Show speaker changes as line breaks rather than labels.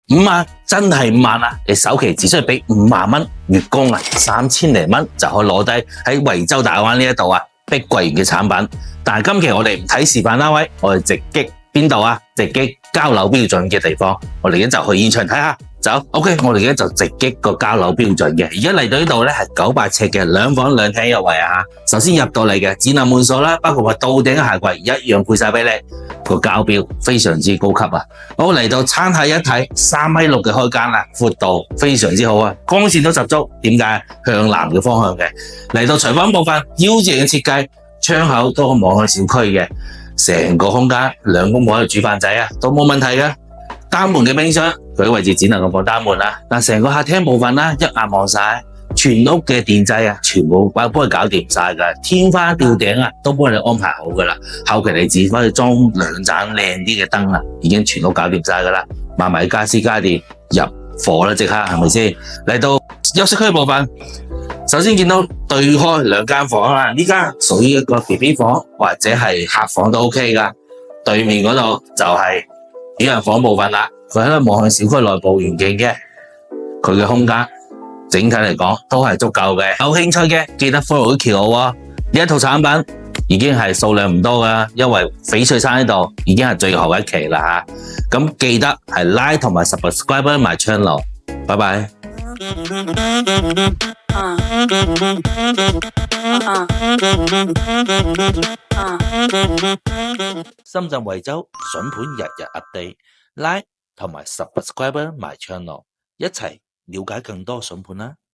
5萬真係5萬啊！你首期只需要俾5萬蚊，月供啊3000零蚊就可以攞低喺惠州大灣呢一度啊碧桂園嘅產品。但係今期我哋唔睇示範單位，我哋直擊邊度啊？直擊交樓標準嘅地方，我哋而家就去現場睇下。走 ，OK， 我哋而家就直擊個交樓標準嘅。而家嚟到呢度咧係900尺嘅2房2廳一位啊。首先入到嚟嘅智能門鎖啦，包括話到頂嘅鞋櫃一樣配晒俾你，個交標非常之高級啊。好，嚟到餐下一睇，3.6米嘅開間啦，闊度非常之好啊，光線都十足。點解？向南嘅方向嘅。嚟到廚房部分，腰字形嘅設計，窗口都望向小區嘅，成個空間兩公婆喺度煮飯仔啊，都冇問題嘅。單門嘅冰箱，佢嘅位置只能夠放單門啦。嗱，成個客廳部分啦，一眼望晒，全屋嘅電掣啊，全部幫佢搞掂晒噶，天花吊頂啊，都幫你安排好噶啦。後期你自己翻去裝2盞靚啲嘅燈啊，已經全屋搞掂晒噶啦。買埋家私家電入伙啦，即刻係咪先？嚟到休息區部分，首先見到對開2間房啦，呢間屬於一個 BB 房或者係客房都 OK 噶。對面嗰度就係主人房部分啦，佢喺度望向小區內部環境嘅，佢嘅空間整體嚟講都係足夠嘅。有興趣嘅記得 follow 條橋喎。呢一套產品已經係數量唔多噶，因為翡翠山呢度已經係最後一期啦吓。咁記得係 like 同埋 subscribe 埋 channel。拜拜。深圳惠州筍盤日日 update，like 同埋 subscribe 埋 channel，一齊了解更多筍盤啦。